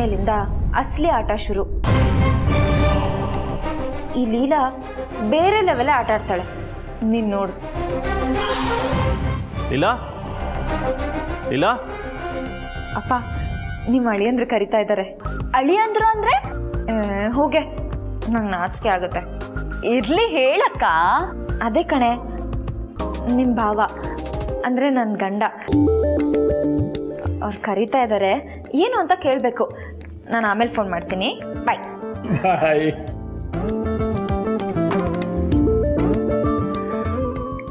ಇನ್ಮೇಲಿಂದ ಅಸಲಿ ಆಟ ಶುರು. ಈ ಲೀಲಾ ಬೇರೆ ಲೆವೆಲ್ ಆಟ ಆಡ್ತಾಳೆ, ನೀನ್ ನೋಡು. ಲೀಲಾ, ಲೀಲಾ. ಅಪ್ಪ, ನಿಮ್ಮ ಅಳಿಯಂದ್ರೆ ಕರಿತಾ ಇದ್ದಾರೆ. ಅಳಿಯಂದ್ರು ಅಂದ್ರೆ? ಹೋಗೆ, ನಂಗೆ ನಾಚಿಕೆ ಆಗುತ್ತೆ. ಇರ್ಲಿ ಹೇಳಕ್ಕ. ಅದೇ ಕಣೆ, ನಿಮ್ಮ ಭಾವ ಅಂದ್ರೆ ನನ್ನ ಗಂಡ ಅವ್ರು ಕರಿತಾ ಇದ್ದಾರೆ. ಏನು ಅಂತ ಕೇಳಬೇಕು. ನಾನು ಆಮೇಲೆ ಫೋನ್ ಮಾಡ್ತೀನಿ. ಬಾಯ್. ಬಾಯ್.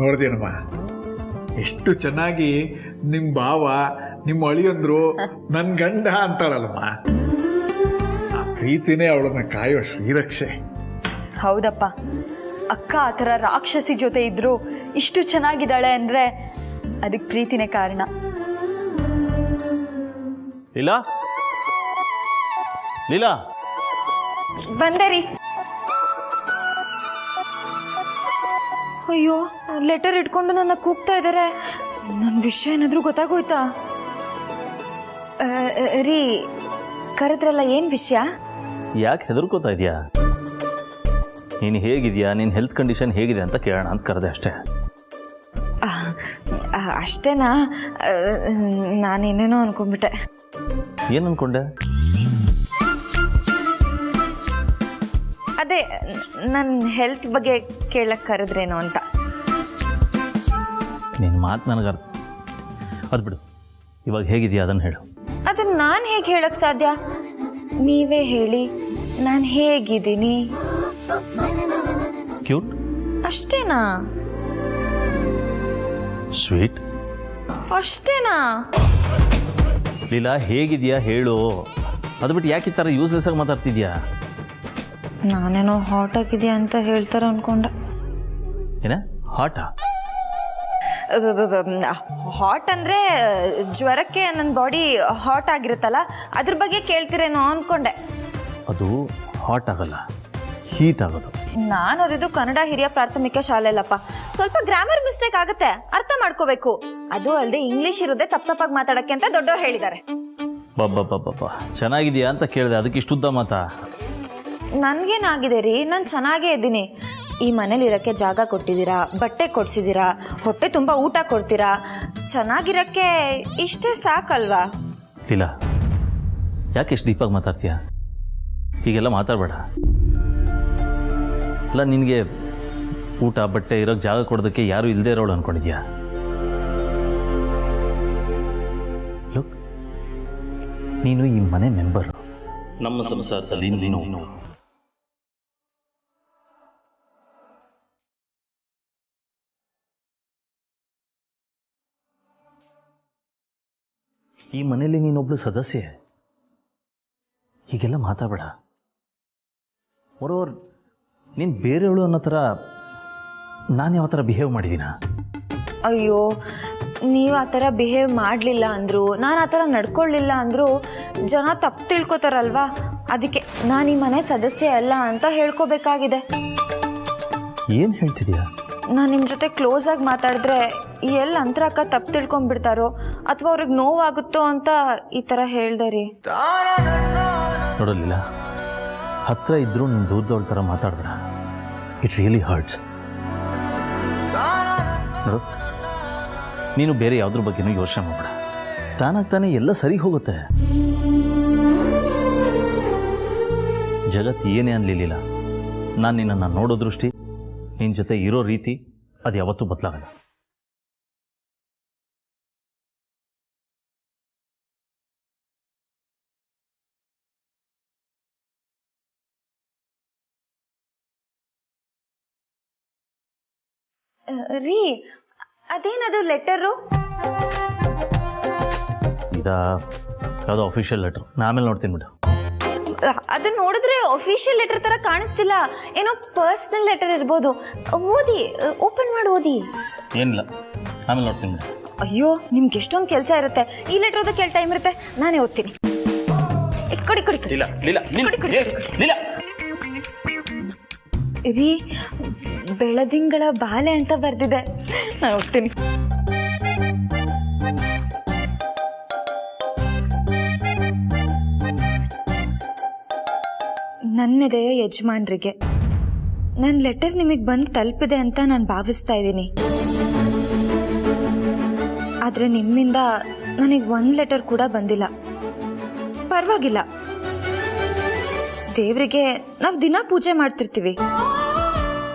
ನೋಡ್ದೇನಮ್ಮ, ಎಷ್ಟು ಚೆನ್ನಾಗಿ ನಿಮ್ಮ ಭಾವ ನಿಮ್ಮ ಅಳಿಯಂದ್ರು ನನ್ನ ಗಂಡ ಅಂತಾಳಲ್ಲಮ್ಮ. ಆ ಪ್ರೀತಿನೇ ಅವಳನ್ನ ಕಾಯೋ ಶ್ರೀರಕ್ಷೆ. ಹೌದಪ್ಪ, ಅಕ್ಕ ಆ ಥರ ರಾಕ್ಷಸಿ ಜೊತೆ ಇದ್ರು ಇಷ್ಟು ಚೆನ್ನಾಗಿದ್ದಾಳೆ ಅಂದ್ರೆ ಅದಕ್ಕೆ ಪ್ರೀತಿನೇ ಕಾರಣ. ಲೀಲಾ, ಲೀಲಾ. ಬಂದೆ ರೀ. ಅಯ್ಯೋ, ಲೆಟರ್ ಇಟ್ಕೊಂಡು ನನ್ನ ಕೂಗ್ತಾ ಇದ್ದಾರೆ. ನನ್ನ ವಿಷಯ ಏನಾದರೂ ಗೊತ್ತಾಗೋಯ್ತಾ? ರೀ, ಕರೆದ್ರಲ್ಲ, ಏನು ವಿಷಯ? ಯಾಕೆ ಹೆದರ್ಕೋತಾ ಇದೆಯಾ? ನೀನು ಹೇಗಿದೆಯಾ, ನಿನ್ನ ಹೆಲ್ತ್ ಕಂಡೀಷನ್ ಹೇಗಿದೆ ಅಂತ ಕೇಳೋಣ ಅಂತ ಕರೆದೆ ಅಷ್ಟೇ. ಅಷ್ಟೇನಾ? ನಾನೇನೇನೋ ಅನ್ಕೊಂಡ್ಬಿಟ್ಟೆ. ಏನು ಅನ್ಕೊಂಡೆ? ಅದೇ ನನ್ನ ಹೆಲ್ತ್ ಬಗ್ಗೆ ಕೇಳಕ್ಕೆ ಕರೆದ್ರೇನೋ ಅಂತ. ನಿನ್ನ ಮಾತು ನನಗೆ ಅದು ಬಿಡು. ಇವಾಗ ಹೇಗಿದೆಯಾ ಅದನ್ನು ಹೇಳು. ಅದನ್ನ ನಾನು ಹೇಗೆ ಹೇಳಕ್ಕೆ ಸಾಧ್ಯ? ನೀವೇ ಹೇಳಿ, ನಾನು ಹೇಗಿದ್ದೀನಿ. ಕ್ಯೂಟ್ ಅಷ್ಟೇನಾ? ಸ್ವೀಟ್ ಅಷ್ಟೇನಾ? ಲೀಲಾ, ಹೇಗಿದೆಯಾ ಹೇಳು. ಅದು ಬಿಟ್ಟು ಯಾಕೆ ಈ ಥರ ಯೂಸ್ಲೆಸ್ ಆಗಿ ಮಾತಾಡ್ತಿದ್ಯಾ? ನಾನೇನೋ ಹಾಟ್ ಆಗಿದೆಯಾ ಅಂತ ಹೇಳ್ತಾರೆ ಅನ್ಕೊಂಡೆ. ಏನ ಹಾಟಾ? ಹಾಟ್ ಅಂದರೆ ಜ್ವರಕ್ಕೆ ನನ್ನ ಬಾಡಿ ಹಾಟ್ ಆಗಿರುತ್ತಲ್ಲ, ಅದ್ರ ಬಗ್ಗೆ ಕೇಳ್ತಿರೇನೋ ಅನ್ಕೊಂಡೆ. ಅದು ಹಾಟ್ ಆಗಲ್ಲ, ಹೀಟ್ ಆಗೋದು. ನಾನು ಓದಿದ್ದು ಕನ್ನಡ ಹಿರಿಯ ಪ್ರಾಥಮಿಕ ಶಾಲೆಯಲ್ಲಪ್ಪ. ಸ್ವಲ್ಪ ಗ್ರಾಮರ್ ಮಿಸ್ಟೇಕ್ ಆಗುತ್ತೆ, ಅರ್ಥ ಮಾಡ್ಕೋಬೇಕು. ಅದು ಅಲ್ಲದೆ ಇಂಗ್ಲಿಷ್ ಇರೋದೇ ತಪ್ಪಾಗಿ ಮಾತಾಡಕ್ಕೆ ಅಂತ ದೊಡ್ಡವ್ರು ಹೇಳಿದ್ದಾರೆ. ಬಾಬಾ, ಚೆನ್ನಾಗಿದೆಯಾ ಅಂತ ಕೇಳಿದೆ, ಅದಕ್ಕೆ ಇಷ್ಟುದ್ದ ಮಾತಾ? ನನಗೇನಾಗಿದೆ ರೀ, ನಾನು ಚೆನ್ನಾಗೇ ಇದ್ದೀನಿ. ಈ ಮನೇಲಿ ಇರೋಕ್ಕೆ ಜಾಗ ಕೊಟ್ಟಿದ್ದೀರಾ, ಬಟ್ಟೆ ಕೊಡ್ಸಿದ್ದೀರಾ, ಹೊಟ್ಟೆ ತುಂಬ ಊಟ ಕೊಡ್ತೀರಾ. ಚೆನ್ನಾಗಿರೋಕ್ಕೆ ಇಷ್ಟೇ ಸಾಕಲ್ವಾ? ಇಲ್ಲ, ಯಾಕೆ ಇಷ್ಟು ಡೀಪಾಗಿ ಮಾತಾಡ್ತೀಯ? ಹೀಗೆಲ್ಲ ಮಾತಾಡಬೇಡ. ಅಲ್ಲ, ನಿನಗೆ ಊಟ ಬಟ್ಟೆ ಇರೋಕ್ಕೆ ಜಾಗ ಕೊಡೋದಕ್ಕೆ ಯಾರೂ ಇಲ್ಲದೆ ಇರೋಳು ಅಂದ್ಕೊಂಡಿದ್ಯಾ? ಲುಕ್, ನೀನು ಈ ಮನೆ ಮೆಂಬರು. ನಮ್ಮ ಸಂಸಾರದಲ್ಲಿ ನೀನು ಈ ಮನೆಯಲ್ಲಿ ನೀನೊಬ್ಳು ಸದಸ್ಯೆ. ಹೀಗೆಲ್ಲ ಮಾತಾಡಬೇಡ. ಬರೋರ್ ನೀನು ಬೇರೆಯವಳು ಅನ್ನೋ ಥರ ನಾನು ಯಾವ ಥರ ಬಿಹೇವ್ ಮಾಡಿದ್ದೀನ? ಅಯ್ಯೋ, ನೀವು ಆ ಥರ ಬಿಹೇವ್ ಮಾಡಲಿಲ್ಲ ಅಂದರು, ನಾನು ಆ ಥರ ನಡ್ಕೊಳ್ಳಿಲ್ಲ ಅಂದರು ಜನ ತಪ್ಪು ತಿಳ್ಕೊತಾರಲ್ವಾ? ಅದಕ್ಕೆ ನಾನು ಈ ಮನೆ ಸದಸ್ಯೆ ಅಲ್ಲ ಅಂತ ಹೇಳ್ಕೋಬೇಕಾಗಿದೆ. ಏನು ಹೇಳ್ತಿದ್ಯಾ? ನಾನು ನಿಮ್ಮ ಜೊತೆ ಕ್ಲೋಸ್ ಆಗಿ ಮಾತಾಡಿದ್ರೆ ಎಲ್ಲಿ ಅಂತರಕ್ಕ ತಪ್ಪು ತಿಳ್ಕೊಂಡ್ಬಿಡ್ತಾರೋ ಅಥವಾ ಅವ್ರಿಗೆ ನೋವಾಗುತ್ತೋ ಅಂತ ಈ ಥರ ಹೇಳ್ದೆ ರೀ. ನೋಡಲಿಲ್ಲ, ಹತ್ರ ಇದ್ದರೂ ನೀನು ದೂರದವಳ ಥರ ಮಾತಾಡಬೇಡ. It really hurts. ನೋಡು, ನೀನು ಬೇರೆ ಯಾವುದ್ರ ಬಗ್ಗೆನೂ ಯೋಚನೆ ಮಾಡಬೇಡ. ತಾನಾಗ್ತಾನೆ ಎಲ್ಲ ಸರಿ ಹೋಗುತ್ತೆ. ಜಗತ್ತು ಏನೇ ಅನ್ಲಿಲ್ಲ, ನಾನು ನಿನ್ನನ್ನು ನೋಡೋ ದೃಷ್ಟಿ, ನಿನ್ನ ಜೊತೆ ಇರೋ ರೀತಿ ಅದು ಯಾವತ್ತೂ ಬದಲಾಗಲ್ಲ. ರೀ, ಅದೇನದು ಲೆಟರು? ಯಾವುದೋ ಅಫಿಷಿಯಲ್ ಲೆಟರ್. ನಾ ಆಮೇಲೆ ನೋಡ್ತೀನಿ ಬಿಡು. ಅದನ್ನ ನೋಡಿದ್ರೆ ಅಫಿಷಿಯಲ್ ಲೆಟರ್ ಥರ ಕಾಣಿಸ್ತಿಲ್ಲ, ಏನೋ ಪರ್ಸನಲ್ ಲೆಟರ್ ಇರ್ಬೋದು. ಓದಿ, ಓಪನ್ ಮಾಡಿ ಓದಿ. ಏನಿಲ್ಲ, ಆಮೇಲೆ ನೋಡ್ತೀನಿ ಬಿಡು. ಅಯ್ಯೋ, ನಿಮ್ಗೆ ಎಷ್ಟೊಂದು ಕೆಲಸ ಇರುತ್ತೆ. ಈ ಲೆಟರ್ ಓದೋಕ್ಕೆ ಟೈಮ್ ಇರುತ್ತೆ, ನಾನೇ ಓದ್ತೀನಿ. ಕೊಡಿ ಕೊಡಿ ರೀ, ಬೆಳದಿಂಗಳ ಬಾಲೆ ಅಂತ ಬರ್ದಿದೆ, ನಾನು ಹೋಗ್ತೀನಿ. ನನ್ನೆದೆಯ ಯಜಮಾನ್ರಿಗೆ ನನ್ನ ಲೆಟರ್ ನಿಮಗೆ ಬಂದು ತಲುಪಿದೆ ಅಂತ ನಾನು ಭಾವಿಸ್ತಾ ಇದ್ದೀನಿ. ಆದರೆ ನಿಮ್ಮಿಂದ ನನಗೆ ಒಂದು ಲೆಟರ್ ಕೂಡ ಬಂದಿಲ್ಲ. ಪರವಾಗಿಲ್ಲ, ದೇವರಿಗೆ ನಾವು ದಿನ ಪೂಜೆ ಮಾಡ್ತಿರ್ತೀವಿ.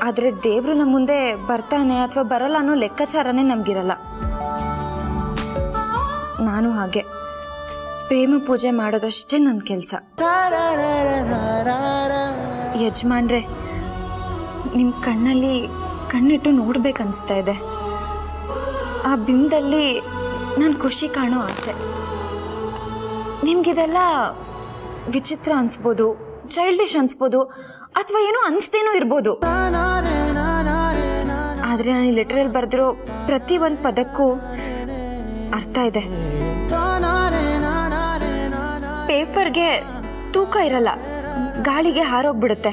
ಆದರೆ ದೇವರು ನಮ್ಮ ಮುಂದೆ ಬರ್ತಾನೆ ಅಥವಾ ಬರಲ್ಲ ಅನ್ನೋ ಲೆಕ್ಕಾಚಾರನೇ ನಮಗಿರಲ್ಲ. ನಾನು ಹಾಗೆ ಪ್ರೇಮ ಪೂಜೆ ಮಾಡೋದಷ್ಟೇ ನನ್ನ ಕೆಲಸ. ಯಜಮಾನ್ರೆ, ನಿಮ್ಮ ಕಣ್ಣಲ್ಲಿ ಕಣ್ಣಿಟ್ಟು ನೋಡ್ಬೇಕನ್ನಿಸ್ತಾ ಇದೆ. ಆ ಬಿಂಬದಲ್ಲಿ ನಾನು ಖುಷಿ ಕಾಣೋ ಆಸೆ. ನಿಮ್ಗಿದೆಲ್ಲ ವಿಚಿತ್ರ ಅನ್ಸ್ಬೋದು, ಚೈಲ್ಡಿಶ್ ಅನ್ಸ್ಬೋದು, ಅಥವಾ ಏನೋ ಅನ್ಸ್ದೇನೋ ಇರ್ಬೋದು. ಆದರೆ ನಾನು ಈ ಲೆಟರಲ್ಲಿ ಬರೆದಿರೋ ಪ್ರತಿ ಒಂದು ಪದಕ್ಕೂ ಅರ್ಥ ಇದೆ. ಪೇಪರ್ಗೆ ತೂಕ ಇರಲ್ಲ, ಗಾಳಿಗೆ ಹಾರೋಗ್ಬಿಡುತ್ತೆ.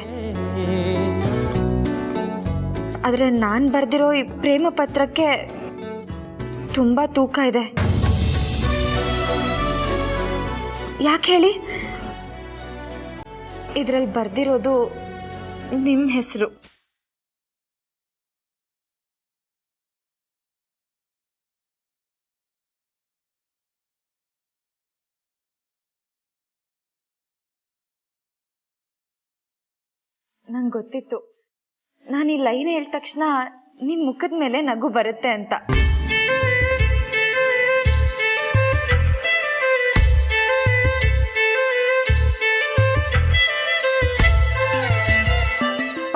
ಆದರೆ ನಾನು ಬರೆದಿರೋ ಈ ಪ್ರೇಮ ಪತ್ರಕ್ಕೆ ತುಂಬ ತೂಕ ಇದೆ. ಯಾಕೆ ಹೇಳಿ? ಇದರಲ್ಲಿ ಬರೆದಿರೋದು ನಿಮ್ಮ ಹೆಸರು. ನಂಗೆ ಗೊತ್ತಿತ್ತು, ನಾನು ಈ ಲೈನ್ ಹೇಳಿದ ತಕ್ಷಣ ನಿಮ್ಮ ಮುಖದ ಮೇಲೆ ನಗು ಬರುತ್ತೆ ಅಂತ.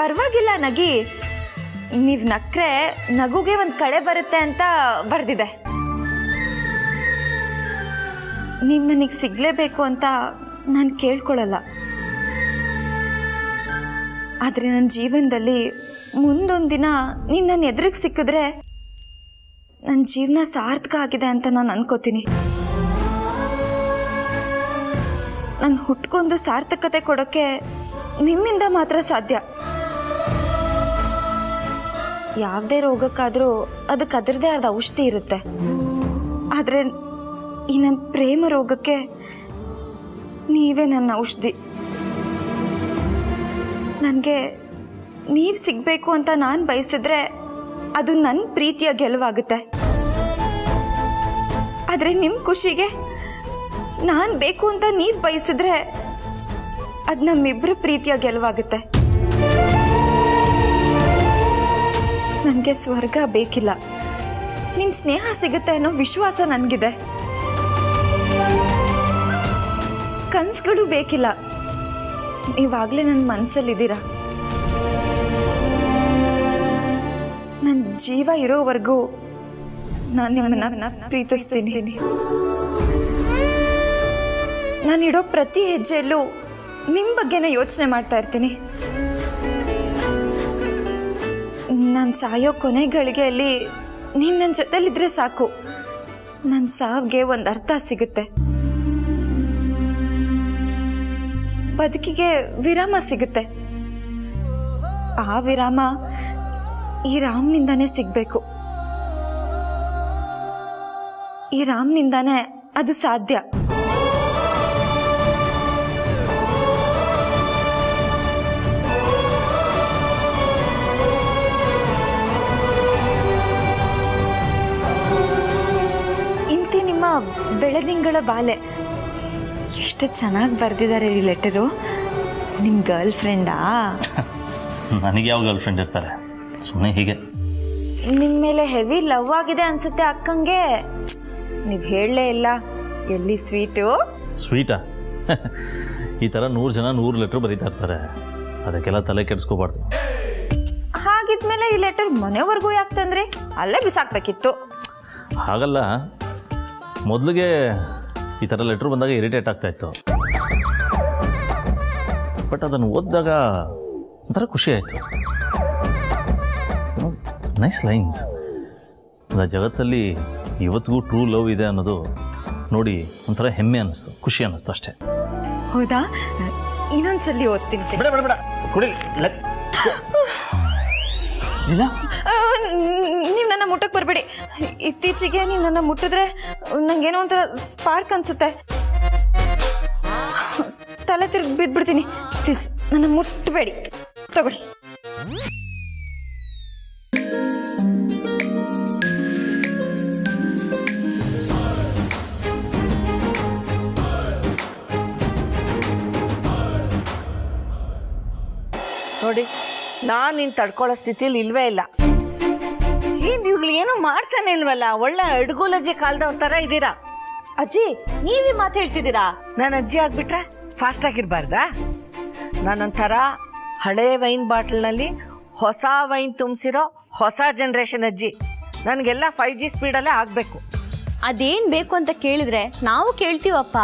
ಪರವಾಗಿಲ್ಲ, ನಗಿ. ನೀವು ನಕ್ರೆ ನಗುಗೆ ಒಂದು ಕಳೆ ಬರುತ್ತೆ ಅಂತ ಬರ್ದಿದೆ. ನೀವು ನನಗೆ ಸಿಗಲೇಬೇಕು ಅಂತ ನಾನು ಕೇಳ್ಕೊಳ್ಳಲ್ಲ. ಆದರೆ ನನ್ನ ಜೀವನದಲ್ಲಿ ಮುಂದೊಂದು ದಿನ ನೀನು ನನ್ನ ಎದುರಿಗೆ ಸಿಕ್ಕಿದ್ರೆ ನನ್ನ ಜೀವನ ಸಾರ್ಥಕ ಆಗಿದೆ ಅಂತ ನಾನು ಅನ್ಕೋತೀನಿ. ನಾನು ಹುಟ್ಕೊಂಡು ಸಾರ್ಥಕತೆ ಕೊಡೋಕ್ಕೆ ನಿಮ್ಮಿಂದ ಮಾತ್ರ ಸಾಧ್ಯ. ಯಾವುದೇ ರೋಗಕ್ಕಾದರೂ ಅದಕ್ಕೆ ಅದರದೇ ಆದ ಔಷಧಿ ಇರುತ್ತೆ. ಆದರೆ ಈ ನನ್ನ ಪ್ರೇಮ ರೋಗಕ್ಕೆ ನೀವೇ ನನ್ನ ಔಷಧಿ. ನನಗೆ ನೀವು ಸಿಗಬೇಕು ಅಂತ ನಾನು ಬಯಸಿದ್ರೆ ಅದು ನನ್ನ ಪ್ರೀತಿಯ ಗೆಲುವಾಗುತ್ತೆ. ಆದರೆ ನಿಮ್ಮ ಖುಷಿಗೆ ನಾನು ಬೇಕು ಅಂತ ನೀವು ಬಯಸಿದ್ರೆ ಅದು ನಮ್ಮಿಬ್ಬರ ಪ್ರೀತಿಯ ಗೆಲುವಾಗುತ್ತೆ. ನನಗೆ ಸ್ವರ್ಗ ಬೇಕಿಲ್ಲ, ನಿಮ್ಮ ಸ್ನೇಹ ಸಿಗುತ್ತೆ ಅನ್ನೋ ವಿಶ್ವಾಸ ನನಗಿದೆ. ಕನಸುಗಳು ಬೇಕಿಲ್ಲ, ನೀವಾಗಲೇ ನನ್ನ ಮನಸ್ಸಲ್ಲಿದ್ದೀರಾ. ನನ್ನ ಜೀವ ಇರೋವರೆಗೂ ನಾನು ನಿಮ್ಮನ್ನ ಪ್ರೀತಿಸ್ತೀನಿ. ನಾನಿಡೋ ಪ್ರತಿ ಹೆಜ್ಜೆಯಲ್ಲೂ ನಿಮ್ಮ ಬಗ್ಗೆನೇ ಯೋಚನೆ ಮಾಡ್ತಾ ಇರ್ತೀನಿ. ನಾನು ಸಾಯೋ ಕೊನೆ ಗಳಿಗೆಯಲ್ಲಿ ನೀವು ನನ್ನ ಜೊತೆಲಿದ್ರೆ ಸಾಕು, ನನ್ನ ಸಾವಿಗೆ ಒಂದು ಅರ್ಥ ಸಿಗುತ್ತೆ, ಬದುಕಿಗೆ ವಿರಾಮ ಸಿಗುತ್ತೆ. ಆ ವಿರಾಮ ಈ ರಾಮ್ನಿಂದಾನೇ ಸಿಗಬೇಕು. ಈ ರಾಮ್ನಿಂದಾನೇ ಅದು ಸಾಧ್ಯ. ಇಂತಿ ನಿಮ್ಮ ಬೆಳೆದಿಂಗಳ ಬಾಲೆ. ಎಷ್ಟು ಚೆನ್ನಾಗಿ ಬರೆದಿದ್ದಾರೆ ಈ ಲೆಟರು. ನಿಮ್ಮ ಗರ್ಲ್ ಫ್ರೆಂಡಾ? ನನಗೆ ಯಾವ ಗರ್ಲ್ ಫ್ರೆಂಡ್ ಇರ್ತಾರೆ, ಸುಮ್ಮನೆ ಹೀಗೆ. ನಿಮ್ಮ ಮೇಲೆ ಹೆವಿ ಲವ್ ಆಗಿದೆ ಅನ್ಸುತ್ತೆ ಅಕ್ಕಂಗೆ. ನೀವು ಹೇಳಲೇ ಇಲ್ಲ. ಎಲ್ಲಿ ಸ್ವೀಟು? ಸ್ವೀಟಾ? ಈ ಥರ 100 ಜನ 100 ಲೆಟ್ರ್ ಬರೀತಾ ಇರ್ತಾರೆ, ಅದಕ್ಕೆಲ್ಲ ತಲೆ ಕೆಡಿಸ್ಕೋಬಾರ್ದು. ಹಾಗಿದ್ಮೇಲೆ ಈ ಲೆಟರ್ ಮನೆವರೆಗೂ ಯಾಕೆ ತಂದ್ರಿ? ಅಲ್ಲೇ ಬಿಸಾಕ್ಬೇಕಿತ್ತು. ಹಾಗಲ್ಲ, ಮೊದಲಿಗೆ ಈ ಥರ ಲೆಟ್ರ್ ಬಂದಾಗ ಇರಿಟೇಟ್ ಆಗ್ತಾಯಿತ್ತು. ಬಟ್ ಅದನ್ನು ಓದಿದಾಗ ಒಂಥರ ಖುಷಿ ಆಯಿತು. Nice lines. ಜಗತ್ತಲ್ಲಿ ಇವತ್ತಿಗೂ ಟ್ರೂ ಲವ್ ಇದೆ ಅನ್ನೋದು ನೋಡಿ ಒಂಥರ ಹೆಮ್ಮೆ ಅನ್ನಿಸ್ತು, ಖುಷಿ ಅನ್ನಿಸ್ತು ಅಷ್ಟೇ. ಹೌದಾ? ಇನ್ನೊಂದ್ಸಲಿ ಓದ್ತೀನಿ. ನೀವು ನನ್ನ ಮುಟ್ಟಕ್ಕೆ ಬರಬೇಡಿ. ಇತ್ತೀಚೆಗೆ ನೀವು ನನ್ನ ಮುಟ್ಟಿದ್ರೆ ನಂಗೇನೋ ಒಂಥರ ಸ್ಪಾರ್ಕ್ ಅನ್ಸುತ್ತೆ. ತಲೆ ತಿರುಗಿ ಬಿದ್ಬಿಡ್ತೀನಿ. ಪ್ಲೀಸ್ ನನ್ನ ಮುಟ್ಟಬೇಡಿ, ತಗೊಳ್ಳಿ. ನೋಡಿ, ನಾನು ನಿನ್ ತಡ್ಕೊಳ್ಳೋ ಸ್ಥಿತಿಲಿ ಇಲ್ವೇ ಇಲ್ಲ. ನೀವುಗಳು ಏನೋ ಮಾಡ್ತಾನೆ ಇಲ್ವಲ್ಲ, ಒಳ್ಳೆ ಅಡ್ಗುಲಜ್ಜಿ ಕಾಲ್ದವ್ರ ತರ ಇದ್ದೀರಾ. ಅಜ್ಜಿ, ನೀವೇ ಮಾತು ಹೇಳ್ತಿದ್ದೀರಾ? ನಾನು ಅಜ್ಜಿ ಆಗ್ಬಿಟ್ರೆ ಫಾಸ್ಟ್ ಆಗಿರ್ಬಾರ್ದಾ? ನಾನೊಂಥರ ಹಳೆ ವೈನ್ ಬಾಟಲ್ನಲ್ಲಿ ಹೊಸ ವೈನ್ ತುಂಬಿಸಿರೋ ಹೊಸ ಜನರೇಷನ್ ಅಜ್ಜಿ. ನನಗೆಲ್ಲ 5G ಸ್ಪೀಡಲ್ಲೇ ಆಗಬೇಕು. ಅದೇನ್ ಬೇಕು ಅಂತ ಕೇಳಿದ್ರೆ ನಾವು ಕೇಳ್ತೀವಪ್ಪ.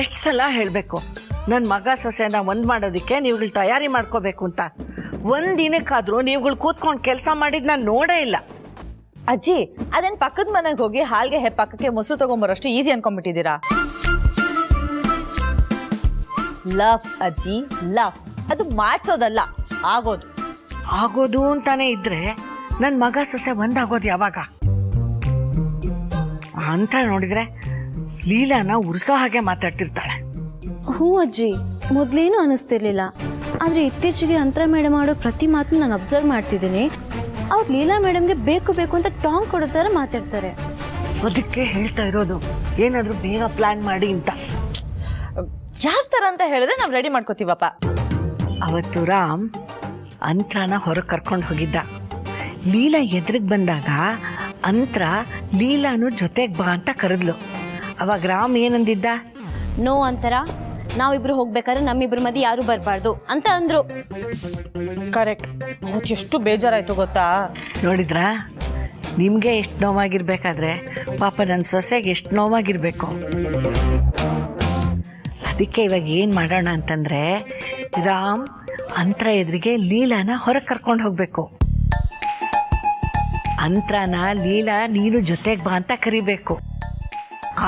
ಎಷ್ಟು ಸಲ ಹೇಳಬೇಕು ನನ್ನ ಮಗ ಸೊಸೆನ ಒಂದ್ ಮಾಡೋದಕ್ಕೆ ನೀವುಗಳು ತಯಾರಿ ಮಾಡ್ಕೋಬೇಕು ಅಂತ. ಒಂದ್ ದಿನಕ್ಕಾದ್ರೂ ನೀವುಗಳು ಕೂತ್ಕೊಂಡು ಕೆಲಸ ಮಾಡಿದ್ ನಾನು ನೋಡೇ ಇಲ್ಲ. ಅಜ್ಜಿ, ಅದೇನ್ ಪಕ್ಕದ ಮನೆಗೆ ಹೋಗಿ ಹಾಲ್ಗೆ ಹೆಪ್ಪಕ್ಕೆ ಮೊಸರು ತಗೊಂಬರೋಷ್ಟು ಈಸಿ ಅನ್ಕೊಂಡ್ಬಿಟ್ಟಿದ್ದೀರಾ? ಲವ್ ಅಜ್ಜಿ, ಲವ್. ಅದು ಮಾಡ್ಸೋದಲ್ಲ, ಆಗೋದು. ಆಗೋದು ಅಂತಾನೆ ಇದ್ರೆ ನನ್ನ ಮಗ ಸೊಸೆ ಒಂದಾಗೋದು ಯಾವಾಗ ಅಂತ ನೋಡಿದ್ರೆ ಲೀಲಾನ ಉರ್ಸೋ ಹಾಗೆ ಮಾತಾಡ್ತಿರ್ತಾಳೆ. ಹ್ಞೂ ಅಜ್ಜಿ, ಮೊದ್ಲೇನು ಅನಿಸ್ತಿರ್ಲಿಲ್ಲ. ಆದ್ರೆ ಇತ್ತೀಚೆಗೆ ಅಂತರ ಮೇಡಮ್ ಮಾಡೋ ಪ್ರತಿ ಮಾತನ್ನು ನಾನು ಅಬ್ಸರ್ವ್ ಮಾಡ್ತಿದ್ದೀನಿ. ಅವ್ರು ಲೀಲಾ ಮೇಡಮ್ಗೆ ಬೇಕು ಬೇಕು ಅಂತ ಟಾಂಗ್ ಕೊಡೋ ಥರ ಮಾತಾಡ್ತಾರೆ. ಅದಕ್ಕೆ ಹೇಳ್ತಾ ಇರೋದು ಏನಾದ್ರೂ ಬೇಗ ಪ್ಲಾನ್ ಮಾಡಿ ಅಂತ. ಯಾವ ತರ ಅಂತ ಹೇಳಿದ್ರೆ ನಾವು ರೆಡಿ ಮಾಡ್ಕೋತೀವಪ್ಪ. ಅವತ್ತು ರಾಮ್ ಅಂತ್ರನ ಹೊರಗೆ ಕರ್ಕೊಂಡು ಹೋಗಿದ್ದ. ಲೀಲಾ ಎದುರಿಗೆ ಬಂದಾಗ ಅಂತ್ರ ಲೀಲಾನು ಜೊತೆಗೆ ಬಾ ಅಂತ ಕರೆದ್ಲು. ಅವಾಗ ರಾಮ್ ಏನಂದಿದ್ದ? ನೋ ಅಂತರ, ನಾವಿಬ್ರು ಹೋಗ್ಬೇಕಾದ್ರೆ ನಮ್ಮಿಬ್ರ ಮಧ್ಯೆ ಯಾರು ಬರಬಾರ್ದು ಅಂತ ಅಂದ್ರು. ಕರೆಕ್ಟ್. ಅವತ್ತು ಎಷ್ಟು ಬೇಜಾರಾಯ್ತು ಗೊತ್ತಾ? ನೋಡಿದ್ರಾ, ನಿಮ್ಗೆ ಎಷ್ಟು ನೋವಾಗಿರ್ಬೇಕಾದ್ರೆ ಪಾಪ ನನ್ನ ಸೊಸೆಗೆ ಎಷ್ಟು ನೋವಾಗಿರ್ಬೇಕು. ಅದಕ್ಕೆ ಇವಾಗ ಏನು ಮಾಡೋಣ ಅಂತಂದ್ರೆ, ರಾಮ್ ಅಂತ್ರ ಎದುರಿಗೆ ಲೀಲಾನ ಹೊರಗೆ ಕರ್ಕೊಂಡು ಹೋಗ್ಬೇಕು. ಅಂತ್ರನ ಲೀಲಾ ನೀನು ಜೊತೆಗೆ ಬಾ ಅಂತ ಕರಿಬೇಕು.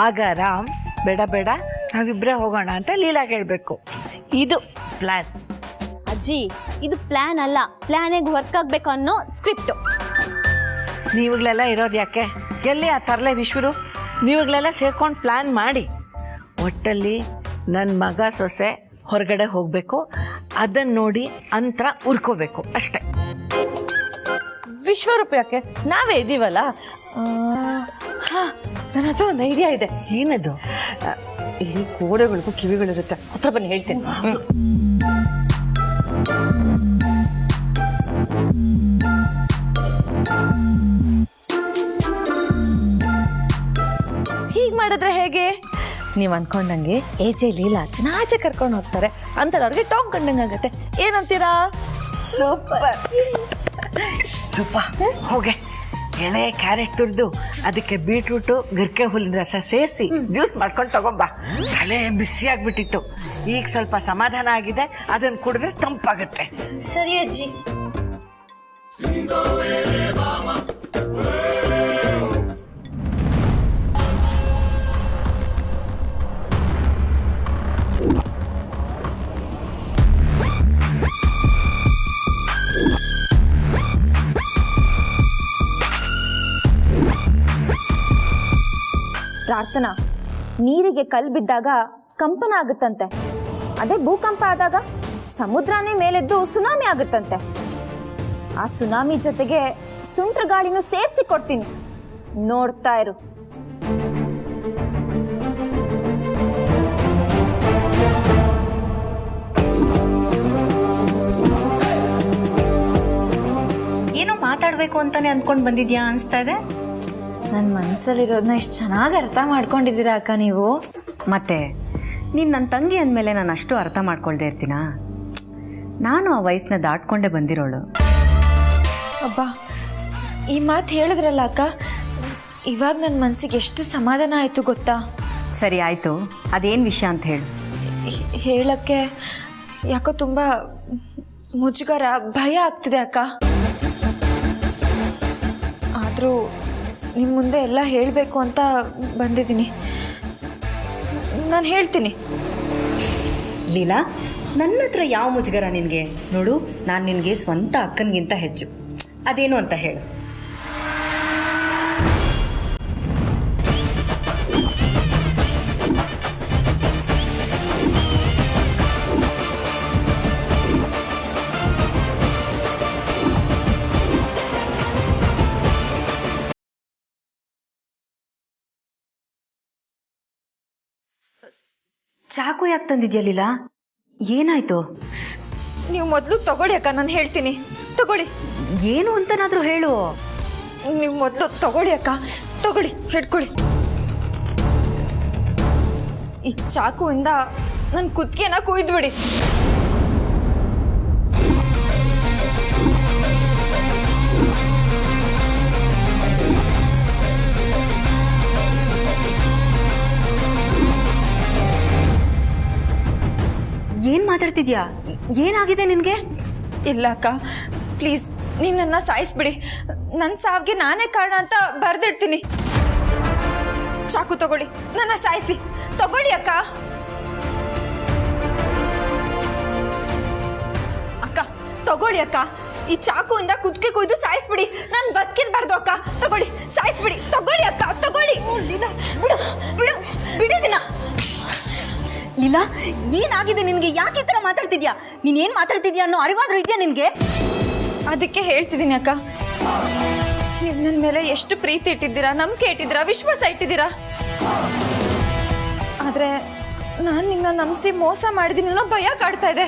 ಆಗ ರಾಮ್ ಬೇಡ ಬೇಡ ನಾವಿಬ್ರೇ ಹೋಗೋಣ ಅಂತ ಲೀಲಾಗೆ ಹೇಳ್ಬೇಕು. ಇದು ಪ್ಲಾನ್. ಅಜ್ಜಿ, ಇದು ಪ್ಲಾನ್ ಅಲ್ಲ, ಪ್ಲಾನಿಗೆ ವರ್ಕ್ ಆಗ್ಬೇಕು ಅನ್ನೋ ಸ್ಕ್ರಿಪ್ಟ್. ನೀವುಗಳೆಲ್ಲ ಇರೋದು ಯಾಕೆ? ಎಲ್ಲಿ ಆ ತರಲೆ ವಿಶ್ವರು? ನೀವುಗಳೆಲ್ಲ ಸೇರ್ಕೊಂಡು ಪ್ಲಾನ್ ಮಾಡಿ. ಒಟ್ಟಲ್ಲಿ ನನ್ನ ಮಗ ಸೊಸೆ ಹೊರಗಡೆ ಹೋಗಬೇಕು, ಅದನ್ನ ನೋಡಿ ಅಂತರ ಉರ್ಕೋಬೇಕು ಅಷ್ಟೆ. ವಿಶ್ವರೂಪ ಯಾಕೆ? ನಾವೇ ಇದೀವಲ್ಲ. ನನ್ನ ಹತ್ರ ಒಂದು ಐಡಿಯಾ ಇದೆ. ಏನದು? ಇಲ್ಲಿ ಗೋಡೆಗಳಿಗೂ ಕಿವಿಗಳಿರುತ್ತೆ, ಹತ್ರ ಬನ್ನಿ ಹೇಳ್ತೀನಿ. ಹೀಗ್ ಮಾಡಿದ್ರೆ ಹೇಗೆ? ನೀವ್ ಅನ್ಕೊಂಡಂಗೆ AJ ಲೀಲಾ ನಾಚೆ ಕರ್ಕೊಂಡು ಹೋಗ್ತಾರೆ ಅಂತ ಅವ್ರಿಗೆ ಟಾಂಗ್ ಕಂಡಂಗಾಗತ್ತೆ. ಏನಂತೀರಾ? ಸೂಪರ್. ರೂಪ, ಹೋಗೆ ಎಳೆ ಕ್ಯಾರೆಟ್ ತುರಿದು ಅದಕ್ಕೆ ಬೀಟ್ರೂಟು ಗರ್ಕೆ ಹುಲ್ಲಿನ ರಸ ಸೇರಿಸಿ ಜ್ಯೂಸ್ ಮಾಡ್ಕೊಂಡು ತಗೊಂಬಾ. ತಲೆ ಬಿಸಿ ಆಗ್ಬಿಟ್ಟಿತ್ತು, ಈಗ ಸ್ವಲ್ಪ ಸಮಾಧಾನ ಆಗಿದೆ. ಅದನ್ನು ಕುಡಿದ್ರೆ ತಂಪಾಗುತ್ತೆ. ಸರಿ ಅಜ್ಜಿ. ಪ್ರಾರ್ಥನಾ, ನೀರಿಗೆ ಕಲ್ಲು ಬಿದ್ದಾಗ ಕಂಪನ ಆಗುತ್ತಂತೆ. ಅದೇ ಭೂಕಂಪ ಆದಾಗ ಸಮುದ್ರನೇ ಮೇಲೆದ್ದು ಸುನಾಮಿ ಆಗುತ್ತಂತೆ. ಆ ಸುನಾಮಿ ಜೊತೆಗೆ ಸುಂಟ್ರ ಗಾಳಿನೂ ಸೇರಿಸಿ ಕೊಡ್ತೀನಿ, ನೋಡ್ತಾ ಇರು. ಏನೋ ಮಾತಾಡ್ಬೇಕು ಅಂತಾನೆ ಅನ್ಕೊಂಡ್ ಬಂದಿದ್ಯಾ ಅನ್ಸ್ತಾ ಇದೆ. ನನ್ನ ಮನಸ್ಸಲ್ಲಿರೋದನ್ನ ಇಷ್ಟು ಚೆನ್ನಾಗಿ ಅರ್ಥ ಮಾಡ್ಕೊಂಡಿದ್ದೀರಾ ಅಕ್ಕ ನೀವು. ಮತ್ತೆ ನೀನು ನನ್ನ ತಂಗಿ ಅಂದಮೇಲೆ ನಾನು ಅಷ್ಟು ಅರ್ಥ ಮಾಡ್ಕೊಳ್ದೆ ಇರ್ತೀನಾ? ನಾನು ಆ ವಯಸ್ಸನ್ನ ದಾಟ್ಕೊಂಡೇ ಬಂದಿರೋಳು. ಅಬ್ಬಾ, ಈ ಮಾತು ಹೇಳಿದ್ರಲ್ಲ ಅಕ್ಕ, ಇವಾಗ ನನ್ನ ಮನಸ್ಸಿಗೆ ಎಷ್ಟು ಸಮಾಧಾನ ಆಯಿತು ಗೊತ್ತಾ. ಸರಿ ಆಯಿತು, ಅದೇನು ವಿಷಯ ಅಂತ ಹೇಳು. ಹೇಳಕ್ಕೆ ಯಾಕೋ ತುಂಬ ಮುಜುಗರ, ಭಯ ಆಗ್ತಿದೆ ಅಕ್ಕ. ಆದರೂ ನಿಮ್ಮ ಮುಂದೆ ಎಲ್ಲ ಹೇಳಬೇಕು ಅಂತ ಬಂದಿದ್ದೀನಿ. ನಾನು ಹೇಳ್ತೀನಿ. ಲೀಲಾ, ನನ್ನ ಹತ್ರ ಯಾವ ಮುಜುಗರ ನಿನಗೆ? ನೋಡು, ನಾನು ನಿನಗೆ ಸ್ವಂತ ಅಕ್ಕನಿಗಿಂತ ಹೆಚ್ಚು. ಅದೇನು ಅಂತ ಹೇಳು. ಚಾಕು ಯಾಕೆ ತಂದಿದ್ಯಾ ಲೀಲಾ? ಏನಾಯ್ತು? ನೀವು ಮೊದಲು ತಗೊಳ್ಳಿ ಅಕ್ಕ, ನಾನು ಹೇಳ್ತೀನಿ. ತಗೊಳ್ಳಿ. ಏನು ಅಂತನಾದ್ರೂ ಹೇಳು. ನೀವು ಮೊದಲು ತಗೊಳ್ಳಿ ಅಕ್ಕ, ತಗೊಳ್ಳಿ, ಹಿಡ್ಕೊಳ್ಳಿ. ಈ ಚಾಕುವಿಂದ ನನ್ನ ಕುತ್ತಿಗೆನ ಕುಯ್ದುಬಿಡಿ. ಏನ್ ಮಾತಾಡ್ತಿದ್ಯಾ? ಏನಾಗಿದೆ ನಿನ್ಗೆ? ಇಲ್ಲ ಅಕ್ಕ, ಪ್ಲೀಸ್ ನೀನು ನನ್ನ ಸಾಯಿಸ್ಬಿಡಿ. ನನ್ನ ಸಾವಿಗೆ ನಾನೇ ಕಾರಣ ಅಂತ ಬರೆದಿಡ್ತೀನಿ. ಚಾಕು ತಗೊಳ್ಳಿ, ನನ್ನ ಸಾಯಿಸಿ. ತಗೊಳ್ಳಿ ಅಕ್ಕ. ಅಕ್ಕ ತಗೊಳ್ಳಿ ಅಕ್ಕ, ಈ ಚಾಕುವಿಂದ ಕುತ್ತಿಗೆ ಕುಯ್ದು ಸಾಯಿಸ್ಬಿಡಿ. ನಾನು ಬದುಕಿರ್ಬಾರ್ದು ಅಕ್ಕ. ತಗೊಳ್ಳಿ, ಸಾಯಿಸ್ಬಿಡಿ. ತಗೊಳ್ಳಿ ಅಕ್ಕ, ತಗೊಳ್ಳಿ. ಬಿಡು ಬಿಡು ಬಿಡೋದಿನ. ಲೀಲಾ, ಏನಾಗಿದೆ ನಿನ್ಗೆ? ಯಾಕೆ ಈ ತರ ಮಾತಾಡ್ತಿದ್ಯಾ? ನೀನ್ ಏನ್ ಮಾತಾಡ್ತಿದ್ಯಾ ಅನ್ನೋ ಅರಿವಾದ್ರೂ ಇದೆಯಾ ನಿನ್ಗೆ? ಅದಕ್ಕೆ ಹೇಳ್ತಿದ್ದೀನಿ ಅಕ್ಕ, ನೀವು ನನ್ನ ಮೇಲೆ ಎಷ್ಟು ಪ್ರೀತಿ ಇಟ್ಟಿದ್ದೀರಾ, ನಂಬಿಕೆ ಇಟ್ಟಿದ್ದೀರಾ, ವಿಶ್ವಾಸ ಇಟ್ಟಿದ್ದೀರಾ. ಆದರೆ ನಾನು ನಿಮ್ಮನ್ನ ನಂಬಿಸಿ ಮೋಸ ಮಾಡಿದ್ದೀನಿ ಅನ್ನೋ ಭಯ ಕಾಡ್ತಾ ಇದೆ.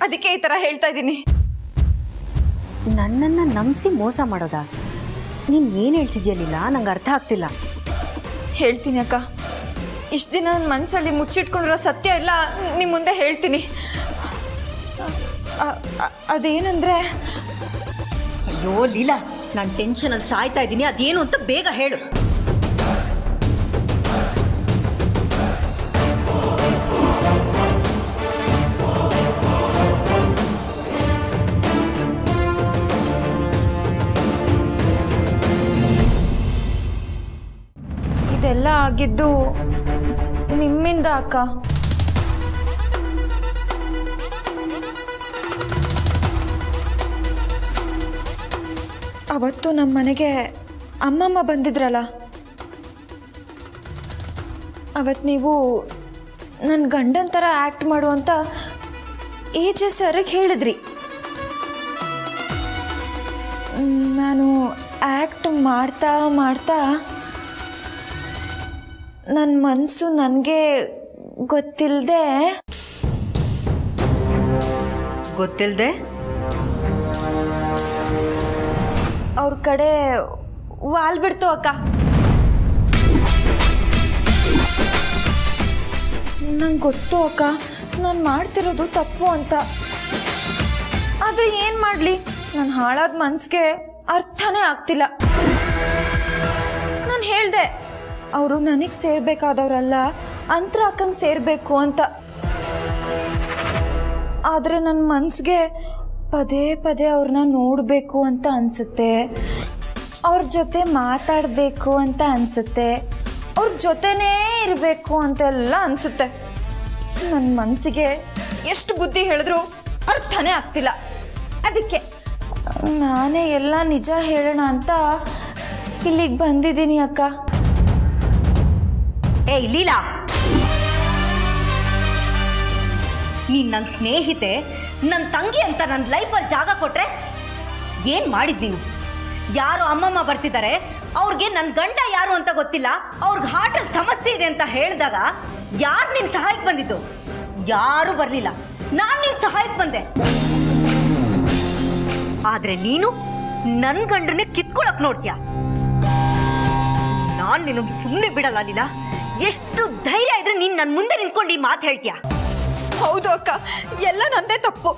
ಅದಕ್ಕೆ ಈ ಥರ ಹೇಳ್ತಾ ಇದ್ದೀನಿ. ನನ್ನನ್ನ ನಂಬಿಸಿ ಮೋಸ ಮಾಡೋದಾ? ನೀನ್ ಏನ್ ಹೇಳ್ತಿದ್ಯಾ ಲೀಲಾ? ನಂಗೆ ಅರ್ಥ ಆಗ್ತಿಲ್ಲ. ಹೇಳ್ತೀನಿ ಅಕ್ಕ, ಇಷ್ಟು ದಿನ ನನ್ನ ಮನಸ್ಸಲ್ಲಿ ಮುಚ್ಚಿಟ್ಕೊಂಡಿರೋ ಸತ್ಯ ಎಲ್ಲ ನಿಮ್ಮ ಮುಂದೆ ಹೇಳ್ತೀನಿ. ಅದೇನಂದ್ರೆ, ಅಯ್ಯೋ ಲೀಲಾ, ನಾನು ಟೆನ್ಷನಲ್ಲಿ ಸಾಯ್ತಾ ಇದ್ದೀನಿ. ಅದೇನು ಅಂತ ಬೇಗ ಹೇಳು. ಇದೆಲ್ಲ ಆಗಿದ್ದು ನಿಮ್ಮಿಂದ ಅಕ್ಕ. ಅವತ್ತು ನಮ್ಮ ಮನೆಗೆ ಅಮ್ಮಮ್ಮ ಬಂದಿದ್ರಲ್ಲ, ಅವತ್ತು ನೀವು ನನ್ನ ಗಂಡನ ಥರ ಆ್ಯಕ್ಟ್ ಮಾಡುವಂತ AJ ಸರ್ಗೆ ಹೇಳಿದ್ರಿ. ನಾನು ಆ್ಯಕ್ಟ್ ಮಾಡ್ತಾ ಮಾಡ್ತಾ ನನ್ನ ಮನಸ್ಸು ನನಗೆ ಗೊತ್ತಿಲ್ಲದೆ ಅವ್ರ ಕಡೆ ವಾಲ್ಬಿಡ್ತು ಅಕ್ಕ. ನಂಗೆ ಗೊತ್ತು ಅಕ್ಕ, ನಾನು ಮಾಡ್ತಿರೋದು ತಪ್ಪು ಅಂತ. ಆದರೆ ಏನು ಮಾಡಲಿ, ನನ್ನ ಹಾಳಾದ ಮನಸ್ಸಿಗೆ ಅರ್ಥನೇ ಆಗ್ತಿಲ್ಲ. ನಾನು ಹೇಳಿದೆ, ಅವರು ನನಗೆ ಸೇರ್ಬೇಕಾದವ್ರಲ್ಲ, ಅಂತರ ಅಕ್ಕಂಗೆ ಸೇರಬೇಕು ಅಂತ. ಆದರೆ ನನ್ನ ಮನಸ್ಸಿಗೆ ಪದೇ ಪದೇ ಅವ್ರನ್ನ ನೋಡಬೇಕು ಅಂತ ಅನಿಸುತ್ತೆ, ಅವ್ರ ಜೊತೆ ಮಾತಾಡಬೇಕು ಅಂತ ಅನಿಸುತ್ತೆ, ಅವ್ರ ಜೊತೆನೇ ಇರಬೇಕು ಅಂತೆಲ್ಲ ಅನಿಸುತ್ತೆ. ನನ್ನ ಮನಸ್ಸಿಗೆ ಎಷ್ಟು ಬುದ್ಧಿ ಹೇಳಿದ್ರು ಅರ್ಥನೇ ಆಗ್ತಿಲ್ಲ. ಅದಕ್ಕೆ ನಾನೇ ಎಲ್ಲ ನಿಜ ಹೇಳೋಣ ಅಂತ ಇಲ್ಲಿಗೆ ಬಂದಿದ್ದೀನಿ ಅಕ್ಕ. ಏಯ್ ಲೀಲಾ, ನೀನ್ ನನ್ನ ಸ್ನೇಹಿತೆ, ನನ್ನ ತಂಗಿ ಅಂತ ನನ್ನ ಲೈಫಲ್ಲಿ ಜಾಗ ಕೊಟ್ರೆ ಏನ್ ಮಾಡಿದ್ ನೀನು? ಯಾರು ಅಮ್ಮಮ್ಮ ಬರ್ತಿದ್ದಾರೆ, ಅವ್ರಿಗೆ ನನ್ನ ಗಂಡ ಯಾರು ಅಂತ ಗೊತ್ತಿಲ್ಲ, ಅವ್ರಿಗೆ ಹಾರ್ಟಲ್ಲಿ ಸಮಸ್ಯೆ ಇದೆ ಅಂತ ಹೇಳಿದಾಗ ಯಾರು ನಿನ್ ಸಹಾಯಕ್ಕೆ ಬಂದಿದ್ದು? ಯಾರು ಬರ್ಲಿಲ್ಲ, ನಾನ್ ನಿನ್ ಸಹಾಯಕ್ಕೆ ಬಂದೆ. ಆದ್ರೆ ನೀನು ನನ್ನ ಗಂಡನ್ನೇ ಕಿತ್ಕೊಳಕ್ ನೋಡ್ತೀಯ. ನಾನ್ ನಿನ್ನ ಸುಮ್ಮನೆ ಬಿಡಲ್ಲ ಲೀಲಾ. ಎಷ್ಟು ಧೈರ್ಯ ಇದ್ರೆ ನೀನ್ ನನ್ನ ಮುಂದೆ ನಿಂತ್ಕೊಂಡು ಈ ಮಾತು ಹೇಳ್ತೀಯ? ಹೌದು ಅಕ್ಕ, ಎಲ್ಲ ನಂದೇ ತಪ್ಪು.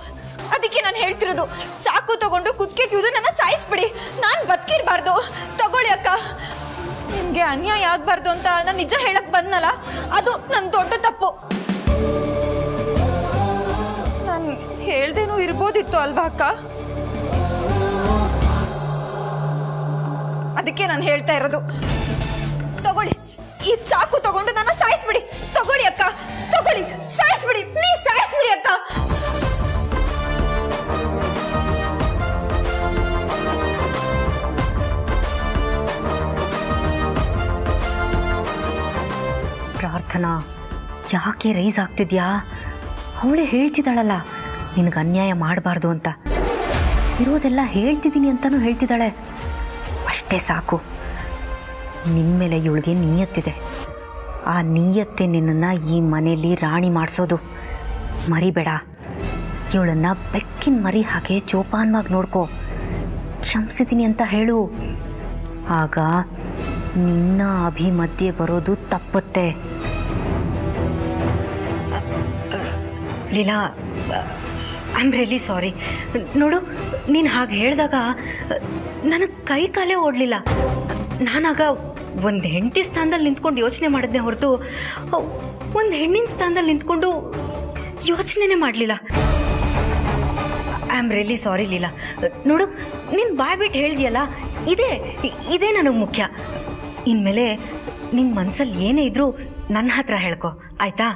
ಅದಕ್ಕೆ ನಾನು ಹೇಳ್ತಿರೋದು, ಚಾಕು ತಗೊಂಡು ಕುತ್ತಿಗೆ ಕಿವುದು ನನ್ನ ಸಾಯಿಸ್ಬಿಡಿ. ನಾನು ಬದುಕಿರಬಾರ್ದು. ತಗೊಳ್ಳಿ ಅಕ್ಕ. ನಿಮಗೆ ಅನ್ಯಾಯ ಆಗಬಾರ್ದು ಅಂತ ನಾನು ನಿಜ ಹೇಳಕ್ ಬಂದ್ನಲ್ಲ, ಅದು ನನ್ನ ದೊಡ್ಡ ತಪ್ಪು. ನಾನು ಹೇಳ್ದೇನೂ ಇರ್ಬೋದಿತ್ತು ಅಲ್ವಾ ಅಕ್ಕ? ಅದಕ್ಕೆ ನಾನು ಹೇಳ್ತಾ ಇರೋದು, ತಗೊಳ್ಳಿ, ಈ ಚಾಕು ತಗೊಂಡು ನನ್ನ ಸಾಯಿಸ್ಬಿಡಿ. ತಗೊಳ್ಳಿ ಅಕ್ಕ, ತಗೊಳ್ಳಿ, ಸಾಯಿಸ್ಬಿಡಿ, ಪ್ಲೀಸ್ ಸಾಯಿಸ್ಬಿಡಿ ಅಕ್ಕ. ಪ್ರಾರ್ಥನಾ, ಯಾಕೆ ರೈಸ್ ಆಗ್ತಿದ್ಯಾ? ಅವಳೇ ಹೇಳ್ತಿದ್ದಾಳಲ್ಲ ನಿನಗೆ ಅನ್ಯಾಯ ಮಾಡಬಾರ್ದು ಅಂತ. ಇರೋದೆಲ್ಲ ಹೇಳ್ತಿದ್ದೀನಿ ಅಂತಲೂ ಹೇಳ್ತಿದ್ದಾಳೆ. ಅಷ್ಟೇ ಸಾಕು. ನಿನ್ನ ಮೇಲೆ ಇವಳಿಗೆ ನಿಯತ್ತಿದೆ. ಆ ನೀಯತ್ತೆ ನಿನ್ನನ್ನು ಈ ಮನೆಯಲ್ಲಿ ರಾಣಿ ಮಾಡಿಸೋದು. ಮರಿಬೇಡ. ಇವಳನ್ನು ಬೆಕ್ಕಿನ ಮರಿ ಹಾಗೆ ಜೋಪಾನವಾಗಿ ನೋಡ್ಕೋ. ಕ್ಷಮಿಸಿದ್ದೀನಿ ಅಂತ ಹೇಳು. ಆಗ ನಿನ್ನ ಅಭಿ ಮಧ್ಯೆ ಬರೋದು ತಪ್ಪುತ್ತೆ. Leela, I am really sorry. ನೋಡು, ನೀನು ಹಾಗೆ ಹೇಳಿದಾಗ ನನಗೆ ಕೈ ಕಾಲೇ ಓಡಲಿಲ್ಲ. ನಾನಾಗ ಒಂದು ಹೆಂಡತಿ ಸ್ಥಾನದಲ್ಲಿ ನಿಂತ್ಕೊಂಡು ಯೋಚನೆ ಮಾಡಿದ್ದೆ ಹೊರತು ಒಂದು ಹೆಣ್ಣಿನ ಸ್ಥಾನದಲ್ಲಿ ನಿಂತ್ಕೊಂಡು ಯೋಚನೆನೇ ಮಾಡಲಿಲ್ಲ. I am really sorry Leela. ನೋಡು, ನೀನು ಬಾಯ್ಬಿಟ್ಟು ಹೇಳ್ದಿಯಲ್ಲ, ಇದೇ ನನಗೆ ಮುಖ್ಯ. ಇನ್ಮೇಲೆ ನಿನ್ನ ಮನಸ್ಸಲ್ಲಿ ಏನೇ ಇದ್ರೂ ನನ್ನ ಹತ್ರ ಹೇಳ್ಕೊ, ಆಯಿತಾ?